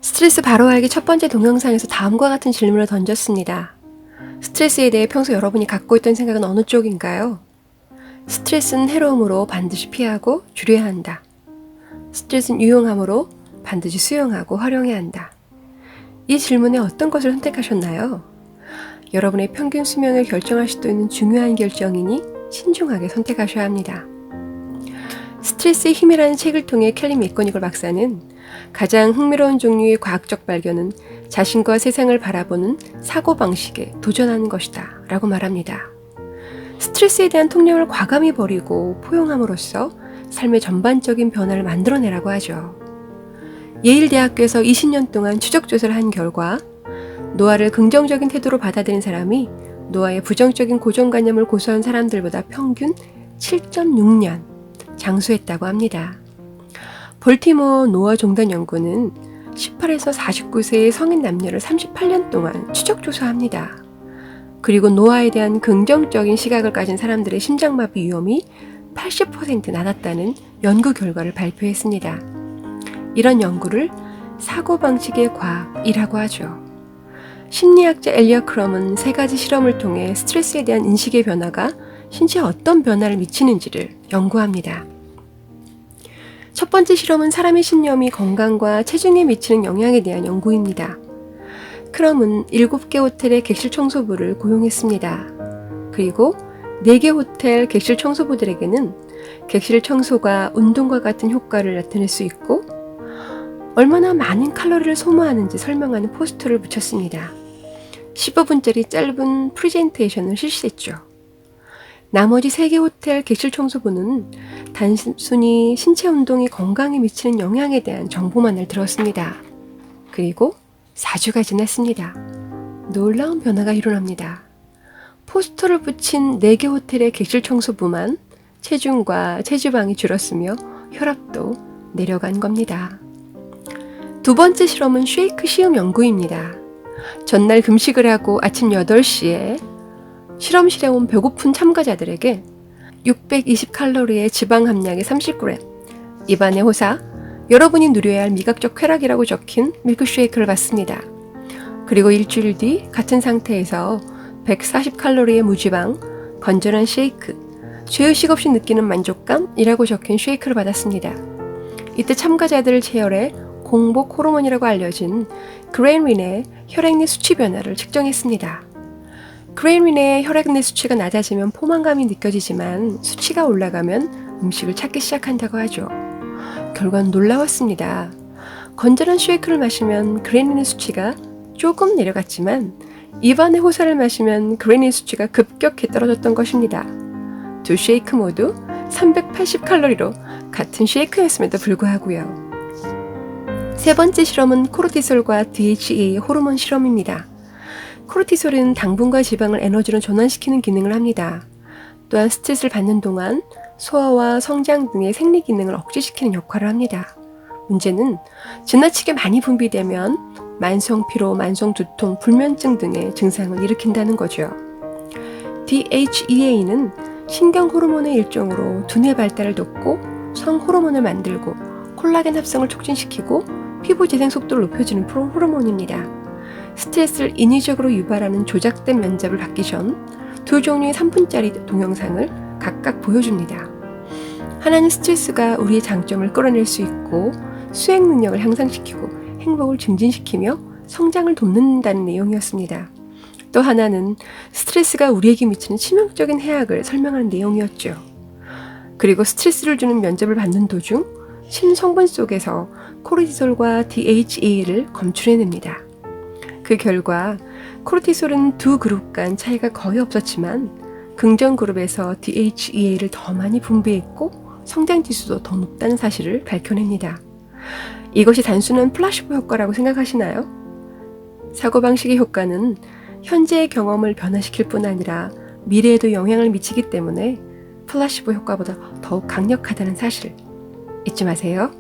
스트레스 바로 알기 첫 번째 동영상에서 다음과 같은 질문을 던졌습니다. 스트레스에 대해 평소 여러분이 갖고 있던 생각은 어느 쪽인가요? 스트레스는 해로움으로 반드시 피하고 줄여야 한다. 스트레스는 유용함으로 반드시 수용하고 활용해야 한다. 이 질문에 어떤 것을 선택하셨나요? 여러분의 평균 수명을 결정할 수도 있는 중요한 결정이니 신중하게 선택하셔야 합니다. 스트레스의 힘이라는 책을 통해 켈리 맥거니걸 박사는 가장 흥미로운 종류의 과학적 발견은 자신과 세상을 바라보는 사고방식에 도전하는 것이다 라고 말합니다. 스트레스에 대한 통념을 과감히 버리고 포용함으로써 삶의 전반적인 변화를 만들어내라고 하죠. 예일대학교에서 20년 동안 추적조사를 한 결과 노화를 긍정적인 태도로 받아들인 사람이 노화의 부정적인 고정관념을 고수한 사람들보다 평균 7.6년 장수했다고 합니다. 볼티모어 노화종단 연구는 18에서 49세의 성인 남녀를 38년 동안 추적조사합니다. 그리고 노화에 대한 긍정적인 시각을 가진 사람들의 심장마비 위험이 80% 낮았다는 연구 결과를 발표했습니다. 이런 연구를 사고방식의 과학이라고 하죠. 심리학자 엘리엇 크럼은 3가지 실험을 통해 스트레스에 대한 인식의 변화가 신체에 어떤 변화를 미치는지를 연구합니다. 첫 번째 실험은 사람의 신념이 건강과 체중에 미치는 영향에 대한 연구입니다. 크럼은 7개 호텔의 객실 청소부를 고용했습니다. 그리고 4개 호텔 객실 청소부들에게는 객실 청소가 운동과 같은 효과를 나타낼 수 있고 얼마나 많은 칼로리를 소모하는지 설명하는 포스터를 붙였습니다. 15분짜리 짧은 프레젠테이션을 실시했죠. 나머지 3개 호텔 객실 청소부는 단순히 신체 운동이 건강에 미치는 영향에 대한 정보만을 들었습니다. 그리고 4주가 지났습니다. 놀라운 변화가 일어납니다. 포스터를 붙인 4개 호텔의 객실 청소부만 체중과 체지방이 줄었으며 혈압도 내려간 겁니다. 두 번째 실험은 쉐이크 시음 연구입니다. 전날 금식을 하고 아침 8시에 실험실에 온 배고픈 참가자들에게 620칼로리의 지방 함량의 30g, 입안의 호사, 여러분이 누려야 할 미각적 쾌락이라고 적힌 밀크쉐이크를 받습니다. 그리고 일주일 뒤 같은 상태에서 140칼로리의 무지방, 건전한 쉐이크, 죄의식 없이 느끼는 만족감이라고 적힌 쉐이크를 받았습니다. 이때 참가자들을 체열해 공복 호르몬이라고 알려진 그레인린의 혈액내 수치 변화를 측정했습니다. 그레인린의 혈액내 수치가 낮아지면 포만감이 느껴지지만 수치가 올라가면 음식을 찾기 시작한다고 하죠. 결과는 놀라웠습니다. 건전한 쉐이크를 마시면 그레인린의 수치가 조금 내려갔지만 입안의 호사를 마시면 그레인린 수치가 급격히 떨어졌던 것입니다. 두 쉐이크 모두 380칼로리로 같은 쉐이크였음에도 불구하고요. 세 번째 실험은 코르티솔과 DHEA 호르몬 실험입니다. 코르티솔은 당분과 지방을 에너지로 전환시키는 기능을 합니다. 또한 스트레스를 받는 동안 소화와 성장 등의 생리 기능을 억제시키는 역할을 합니다. 문제는 지나치게 많이 분비되면 만성 피로, 만성 두통, 불면증 등의 증상을 일으킨다는 거죠. DHEA는 신경 호르몬의 일종으로 두뇌 발달을 돕고 성 호르몬을 만들고 콜라겐 합성을 촉진시키고 피부 재생 속도를 높여주는 호르몬입니다. 스트레스를 인위적으로 유발하는 조작된 면접을 받기 전 두 종류의 3분짜리 동영상을 각각 보여줍니다. 하나는 스트레스가 우리의 장점을 끌어낼 수 있고 수행 능력을 향상시키고 행복을 증진시키며 성장을 돕는다는 내용이었습니다. 또 하나는 스트레스가 우리에게 미치는 치명적인 해악을 설명하는 내용이었죠. 그리고 스트레스를 주는 면접을 받는 도중 신성분 속에서 코르티솔과 DHEA를 검출해냅니다. 그 결과 코르티솔은 두 그룹 간 차이가 거의 없었지만 긍정 그룹에서 DHEA를 더 많이 분비했고 성장 지수도 더 높다는 사실을 밝혀냅니다. 이것이 단순한 플라시보 효과라고 생각하시나요? 사고방식의 효과는 현재의 경험을 변화시킬 뿐 아니라 미래에도 영향을 미치기 때문에 플라시보 효과보다 더욱 강력하다는 사실 잊지 마세요.